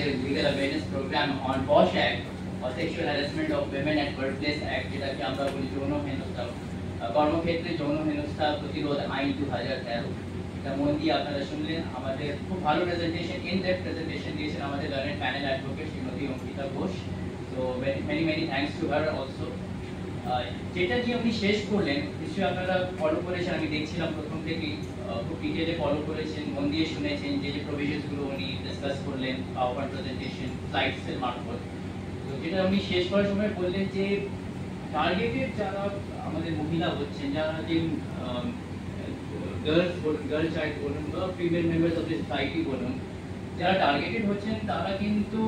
আমাদের legal awareness program on POSH act or sexual harassment of women at workplace act, যেটাকে আমরা বলি যৌন হেনস্থা কর্মক্ষেত্রে যৌন হেনস্থা প্রতিরোধ আইন 2013। এটা মন দিয়ে আপনারা শুনলেন। আমাদের খুব ভালো প্রেজেন্টেশন, ইন ডেপথ প্রেজেন্টেশন দিয়েছেন আমাদের learned panel advocate Shrimati Ankita Ghosh. So many thanks to her also. যেটা দিয়ে উনি শেষ করলেন নিশ্চয়ই আপনারা ফলো করেছেন, আমি দেখছিলাম প্রথম থেকেই খুব ডিটেলে ফলো করেছেন, মন দিয়ে শুনেছেন যে যে প্রভিশনসগুলো উনি ডিসকাস করলেন পাওয়ার প্রেজেন্টেশন স্লাইডসের মারফত। তো যেটা উনি শেষ করার সময় বললেন যে টার্গেটেড যারা আমাদের মহিলা হচ্ছেন, যারা যে গার্ল চাইল্ড বলুন বা female members of the society বলুন, যারা টার্গেটেড হচ্ছেন তারা কিন্তু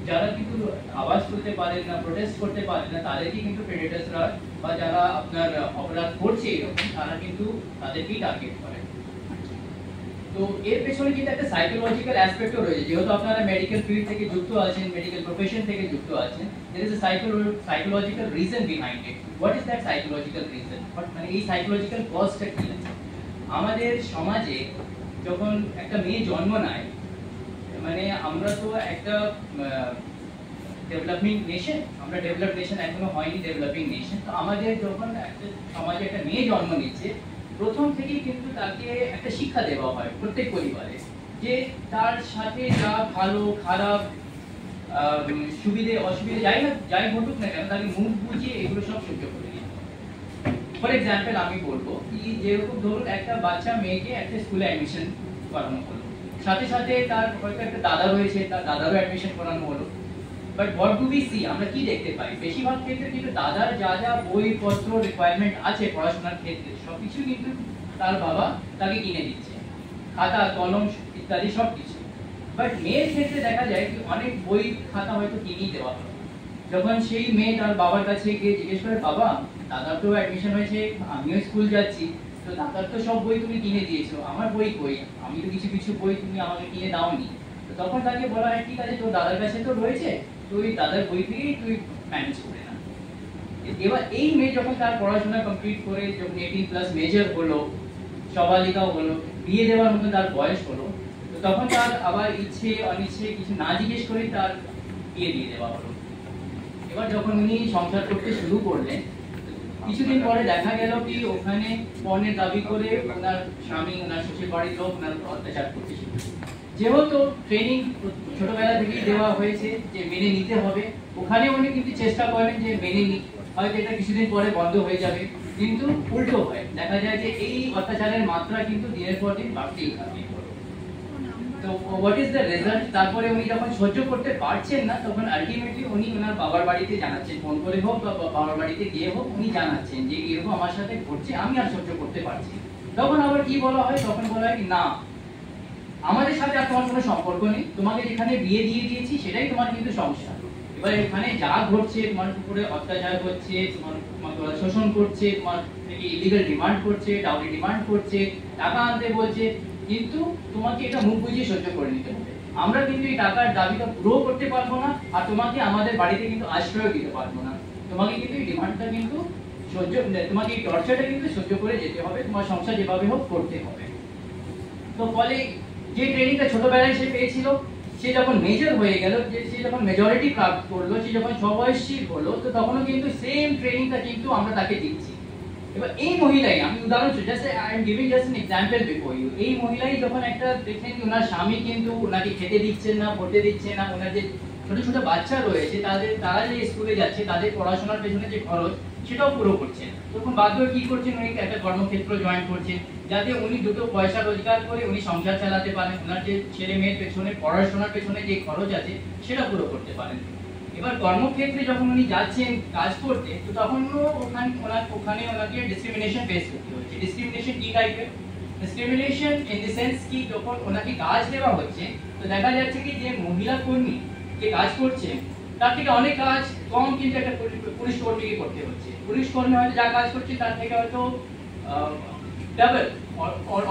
যারা কিন্তু আওয়াজ তুলতে পারেন না, প্রোটেস্ট করতে পারেন না, তাদেরকে কিন্তু প্রেডেটরসরা বা যারা আপনার অপরাধ করছে এরকম তারা কিন্তু তাদেরকেই টার্গেট করে। তো এর পেছনে কিন্তু একটা সাইকোলজিক্যাল অ্যাসপেক্টও রয়েছে। যেহেতু আপনারা মেডিকেল ফিল্ড থেকে যুক্ত আছেন, মেডিকেল প্রফেশন থেকে যুক্ত আছেন, there is a psychological reason behind it. What is that psychological reason? মানে এই সাইকোলজিক্যাল কজটা কি আছে? আমাদের সমাজে যখন একটা মেয়ে জন্ম নেয়, মানে আমরা তো একটা ডেভেলপিং নেশন, আমরা ডেভেলপ নেশন এখনো হয়নি, ডেভেলপিং নেশন। তো আমাদের যখন একটা সমাজে একটা মেয়ে জন্ম নিচ্ছে, প্রথম থেকেই কিন্তু তাকে একটা শিক্ষা দেওয়া হয় প্রত্যেক পরিবারে, যে তার সাথে যা ভালো খারাপ সুবিধে অসুবিধে যাই ঘটুক না কেন, তাকে মুখ বুঝিয়ে এগুলো সব সহ্য করে নিতে হবে। ফর এক্সাম্পল আমি বলবো কি, যেরকম ধরুন একটা বাচ্চা মেয়েকে একটা স্কুলে অ্যাডমিশন করানো হলো, সাথে সাথে তার হয়তো একটা দাদা রয়েছে, তার দাদারও অ্যাডমিশন করানো হলো। But what do we see, আমরা কি দেখতে পাই? বেশিরভাগ ক্ষেত্রে কিন্তু দাদার যা যা বইপত্র রিকোয়ারমেন্ট আছে পড়াশোনার ক্ষেত্রে সবকিছু কিন্তু তার বাবা তাকে কিনে দিচ্ছে, খাতা কলম ইত্যাদি সবকিছু। বাট মেয়ের ক্ষেত্রে দেখা যায় কি অনেক বই খাতা হয়তো কিনেই দেওয়া হয়। যখন সেই মেয়ে তার বাবার কাছে গিয়ে জিজ্ঞেস করে, বাবা দাদার তো অ্যাডমিশন হয়েছে, আমিও স্কুল যাচ্ছি, তো দাদার তো সব বই তুমি কিনে দিয়েছো, আমার বই কই? আমি তো কিছু কিছু বই তুমি আমাকে কিনে দাওনি। তো তখন তাকে বলা হয়, ঠিক আছে তোর দাদার কাছে তো রয়েছে, তুই দাদার বই থেকেই তুই ম্যানেজ করে না। এবার এই মেয়ে যখন তার পড়াশোনা কমপ্লিট করে যখন 18+ মেজর হলো, সবালিকাও হলো, বিয়ে দেওয়ার মতো তার বয়স হলো, তো তখন তার আবার ইচ্ছে অনিচ্ছে কিছু না জিজ্ঞেস করে তার বিয়ে দিয়ে দেওয়া হলো। এবার যখন উনি সংসার করতে শুরু করলেন, কিছুদিন পরে দেখা গেল কি ওখানে পণের দাবি করে ওনার স্বামী, ওনার শ্বশুর বাড়ির লোক ওনার অত্যাচার করতে শুরু। যেহেতু ট্রেনিং ছোটবেলা থেকেই দেওয়া হয়েছে যে মেনে নিতে হবে, ওখানে উনি কিন্তু চেষ্টা করেন যে মেনে নি, হয়তো এটা কিছুদিন পরে বন্ধ হয়ে যাবে, কিন্তু উল্টো হয়, দেখা যায় যে এই অত্যাচারের মাত্রা কিন্তু দিনের পর দিন বাড়তেই থাকে। তো হোয়াট ইজ দ্য রেজাল্ট? তারপরে উনি যখন সহ্য করতে পারছেন না, তখন আলটিমেটলি উনি ওনার বাবার বাড়িতে জানাচ্ছেন, ফোন করে হোক বা বাবার বাড়িতে গিয়ে হোক, উনি জানাচ্ছেন যে এরকম আমার সাথে ঘটছে, আমি আর সহ্য করতে পারছি। তখন আবার কি বলা হয়? তখন বলা হয় না, আমাদের সাথে আর তোমার কোনো সম্পর্ক নেই, তোমাকে যেখানে বিয়ে দিয়ে দিয়েছি সেটাই তোমার কিন্তু সমস্যা। এবার এখানে যা ঘটছে, তোমার উপরে অত্যাচার হচ্ছে, তোমাকে শোষণ করছে, তোমার থেকে ইলিগাল ডিমান্ড করছে, ডাউরি ডিমান্ড করছে, টাকা আনতে বলছে, কিন্তু তোমাকে এটা মুখ বুঝিয়ে সহ্য করে নিতে হবে। আমরা কিন্তু এই টাকার দাবিটা পুরো করতে পারবো না, আর তোমাকে আমাদের বাড়িতে কিন্তু আশ্রয় দিতে পারবো না। তোমাকে কিন্তু এই ডিমান্ডটা কিন্তু সহ্য, তোমাকে এই টর্চারটা কিন্তু সহ্য করে যেতে হবে, তোমার সংসার যেভাবে হোক করতে হবে। তো ফলে যে ট্রেনিংটা ছোটবেলায় সে পেয়েছিল, সে যখন মেজর হয়ে গেল, যে সে যখন মেজরিটি প্রাপ্ত করলো, সে যখন সবয়সী হলো, তো তখনও কিন্তু সেম ট্রেনিংটা কিন্তু আমরা তাকে দিচ্ছি। এবার এই মহিলাই, আমি উদাহরণ just I am giving just an example before you, এই মহিলাই যখন একটা দেখলেন যে ওনার স্বামী কিন্তু ওনাকে খেতে দিচ্ছেন না, পড়তে দিচ্ছে না, ওনার যে ছোট ছোট বাচ্চা রয়েছে তারা যে স্কুলে যাচ্ছে, তাদের পড়াশোনার পেছনে যে খরচ সেটাও পুরো করছেন, তখন বাধ্য হয়ে কি করছেন, উনি একটা কর্মক্ষেত্র জয়েন করছেন, যাতে উনি দুটো পয়সা রোজগার করে উনি সংসার চালাতে পারেন, ওনার যে ছেলে মেয়ের পেছনে পড়াশোনার পেছনে যে খরচ আছে সেটা পুরো করতে পারেন। এবার কর্মক্ষেত্রে যখন উনি যাচ্ছেন কাজ করতে, তো তখন ওখানে ওনাকে ডিসক্রিমিনেশন ফেস করতে হচ্ছে। ডিসক্রিমিনেশন কি টাইপের? ডিসক্রিমিনেশন ইন দ্য সেন্স কি, যখন ওনাকে কাজ দেওয়া হচ্ছে, তো দেখা যাচ্ছে কি যে মহিলা কর্মী যে কাজ করছে তার থেকে অনেক কাজ কম কিন্তু একটা পুরুষ কর্মীকে করতে হচ্ছে। পুরুষ কর্মী হয়তো যা কাজ করছে তার থেকে হয়তো ডাবল,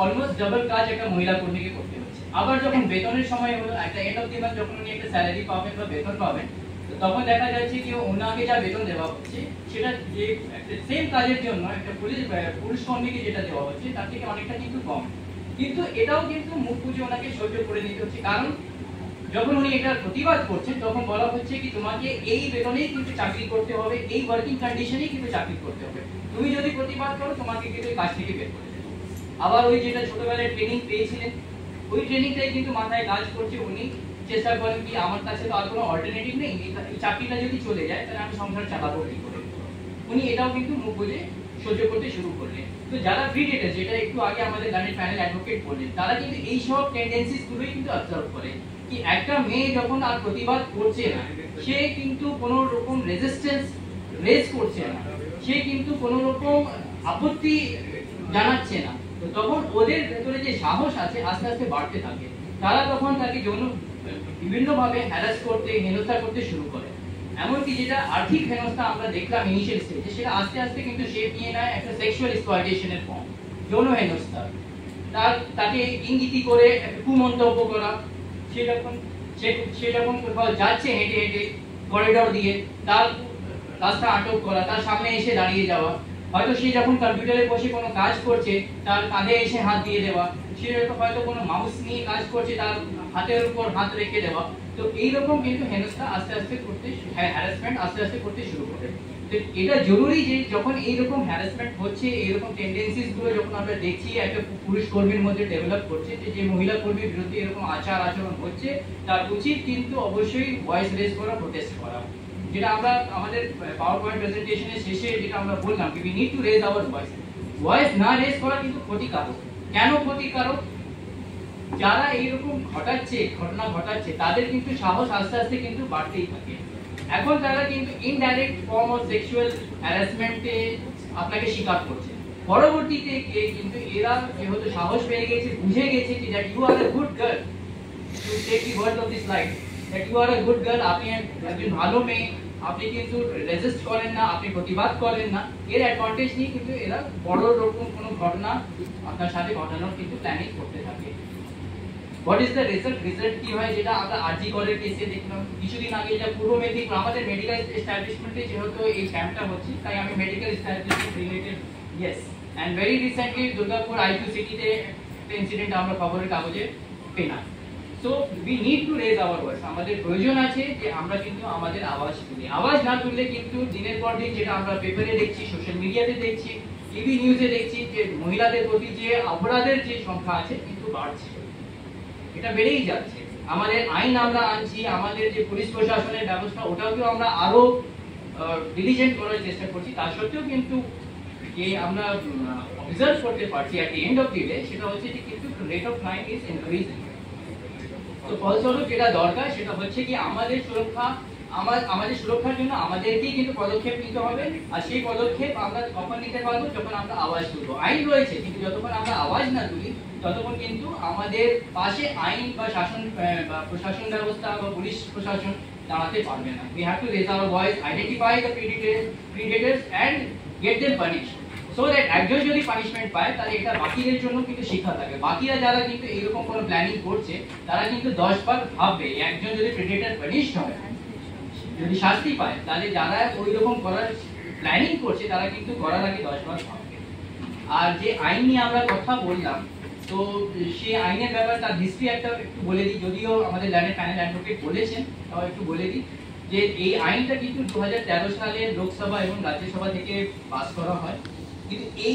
অলমোস্ট ডাবল কাজ একটা মহিলা কর্মীকে করতে হচ্ছে। আবার যখন বেতনের সময় হলো, একটা এন্ড অফ দি মান্থ যখন উনি একটা স্যালারি পাবেন বা বেতন পাবেন, তখন দেখা যাচ্ছে কি ওনাকে যা বেতন দেওয়া হচ্ছে সেটা যে একটা সেম কাজের জন্য একটা পুরুষ কর্মীকে যেটা দেওয়া হচ্ছে তার থেকে অনেকটা কিন্তু কম। কিন্তু এটাও কিন্তু মুখ বুঝে ওনাকে সহ্য করে নিতে হচ্ছে, কারণ যখন উনি এটার প্রতিবাদ করছেন তখন বলা হচ্ছে কি তোমাকে এই বেতনেই কিন্তু চাকরি করতে হবে, এই ওয়ার্কিং কন্ডিশনেই কিন্তু চাকরি করতে হবে, তুমি যদি প্রতিবাদ করো তোমাকে কিন্তু কাজ থেকে বের করে দেবো। আবার ওই যেটা ছোটবেলায় ট্রেনিং পেয়েছিলেন ওই ট্রেনিংটাই কিন্তু মাথায় কাজ করছে, উনি চেষ্টা করেন কি আমার কাছে তো আর কোনো অল্টারনেটিভ নেই, এই চাকরিটা যদি চলে যায় তাহলে আমি সংসার চালাবো কি করে। উনি এটাও কিন্তু মুখ বুঝে সহ্য করতে শুরু করলেন। তো যারা প্রিডেটার, যেটা একটু আগে আমাদের গানের প্যানেল অ্যাডভোকেট বললেন, তারা কিন্তু এই সব টেন্ডেন্সিস গুলোই কিন্তু অবজার্ভ করে কি একটা মেয়ে যখন আর প্রতিবাদ করছে না, সে কিন্তু কোনো রকম রেজিস্ট্যান্স রেজ করছে না, সে কিন্তু কোনো রকম আপত্তি জানাচ্ছে না, তো তখন ওদের ভেতরে যে সাহস আছে আস্তে আস্তে বাড়তে থাকে। তারা তখন তাকে যৌন বিভিন্নভাবে হ্যারাস করতে, হেনস্থা করতে শুরু করে। এমনকি যেটা আর্থিক হেনস্থা আমরা দেখলাম ইনিশিয়াল স্টেজে, সেটা আস্তে আস্তে কিন্তু শেপ নিয়ে নেয় একটা সেক্সুয়াল এক্সপ্লয়টেশনের ফর্ম, যৌন হেনস্থা। তাকে ইঙ্গিতি করে একটা কুমন্তব্য করা, সে যখন কোথাও যাচ্ছে হেঁটে হেঁটে করিডোর দিয়ে, তার রাস্তা আটক করা, তার সামনে এসে দাঁড়িয়ে যাওয়া, হয়তো সে যখন কম্পিউটারে বসে কোনো কাজ করছে তার কাঁধে এসে হাত দিয়ে দেওয়া, সে হয়তো কোনো মাউস নিয়ে কাজ করছে তার হাতের উপর হাত রেখে দেওয়া। তো এইরকম কিন্তু হেনস্থা আস্তে আস্তে করতে, হ্যারাসমেন্ট আস্তে আস্তে করতে শুরু করে। তো এটা জরুরি যে যখন এইরকম হ্যারাসমেন্ট হচ্ছে, এইরকম টেন্ডেন্সিস গুলো যখন আমরা দেখছি একটা পুরুষ কর্মীর মধ্যে ডেভেলপ করছে, যে মহিলা কর্মীর বিরুদ্ধে এরকম আচরণ হচ্ছে, তার উচিত কিন্তু অবশ্যই ভয়েস রেজ করা, প্রোটেস্ট করা। যেটা আমরা আমাদের পাওয়ার পয়েন্ট প্রেজেন্টেশনের শেষে যেটা আমরা বললাম কি we need to raise our voice. Voice না রেজ করা কিন্তু ক্ষতিকারক। কেন ক্ষতিকারক? যারা এইরকম ঘটনা ঘটাচ্ছে তাদের কিন্তু সাহস আস্তে আস্তে কিন্তু বাড়তেই থাকে। এখন তারা কিন্তু ইনডাইরেক্ট ফর্ম অফ সেক্সুয়াল হ্যারাসমেন্টে আপনাকে স্বীকার করছে, পরবর্তীতে গিয়ে কিন্তু এরা যেহেতু সাহস পেয়ে গেছে, বুঝে গেছে যে that you are a good girl, to take the word of this life, that you are a good girl, আপনি একজন ভালো মেয়ে, আপনি কিন্তু রেজিস্ট করেন না, আপনি প্রতিবাদ করেন না, এর অ্যাডভান্টেজ নিয়ে কিন্তু এরা বড় রকম কোনো ঘটনা আপনার সাথে ঘটানোর কিন্তু প্ল্যানিং করতে থাকে। What is the result? Result কি হয় যেটা আমরা আরজি কলের কেসে দেখলাম কিছুদিন আগে, যেটা পূর্ব মেদিনীপুর আমাদের মেডিকেল এস্টাবলিশমেন্টে যেহেতু এই ক্যাম্পটা হচ্ছে, তাই আমি medical establishment related, yes, and very recently Durgapur IQ সিটিতে একটা ইনসিডেন্ট আমরা খবরের কাগজে পেলাম। So we need to raise our voice. আমাদের প্রয়োজন আছে যে আমরা কিন্তু আমাদের আওয়াজ তুলি। আওয়াজ না তুললে কিন্তু দিনের পর দিন যেটা আমরা পেপারে দেখছি, সোশ্যাল মিডিয়াতে দেখছি, টিভি নিউজে দেখছি, যে মহিলাদের প্রতি যে অপরাধের যে সংখ্যা আছে কিন্তু বাড়ছে, এটা বেড়েই যাচ্ছে। আমাদের আইন আমরা আনছি, আমাদের যে পুলিশ প্রশাসনের ব্যবস্থা ওটাকেও আমরা আরো ডিলিজেন্ট করার চেষ্টা করছি, তা সত্ত্বেও কিন্তু যে আমরা অবজার্ভ করতে পারছি at the end of the day, সেটা হচ্ছে যে কিন্তু rate of crime is increasing. তো ফলস্বরূপ যেটা দরকার সেটা হচ্ছে কি আমাদের সুরক্ষার জন্য আমাদেরকেই কিন্তু পদক্ষেপ নিতে হবে। আর সেই পদক্ষেপ আমরা কখন নিতে পারবো? যখন আমরা আওয়াজ তুলবো। আইন রয়েছে, কিন্তু যতক্ষণ আমরা আওয়াজ না তুলি ততক্ষণ কিন্তু আমাদের পাশে আইন বা শাসন বা প্রশাসন ব্যবস্থা বা পুলিশ প্রশাসন দাঁড়াতে পারবে না। We have to raise our voice, identify the predators and get them punished. So that একজন যদি পানিশমেন্ট পায় তাহলে এটা বাকিদের জন্য কিন্তু শিক্ষা থাকে। বাকিরা যারা কিন্তু এরকম কোনো প্ল্যানিং করছে তারা কিন্তু 10 বার ভাববে, একজন যদি প্রেডেটর পানিশড হয়, যদি শাস্তি পায়, তাহলে যারা ওই রকম করার প্ল্যানিং করছে তারা কিন্তু করার আগে 10 বার ভাববে। আর যে আইন নিয়ে আমরা কথা বললাম, তো সেই আইনের ব্যাপারে তার হিস্ট্রি একটু বলে দিই, যদিও আমাদের ল্যান্ডের প্যানেল অ্যাডভোকেট বলেছেন, তাও একটু বলে দিই যে এই আইনটা কিন্তু 2013 সালে লোকসভা এবং রাজ্যসভা থেকে পাস করা হয়। কিন্তু এই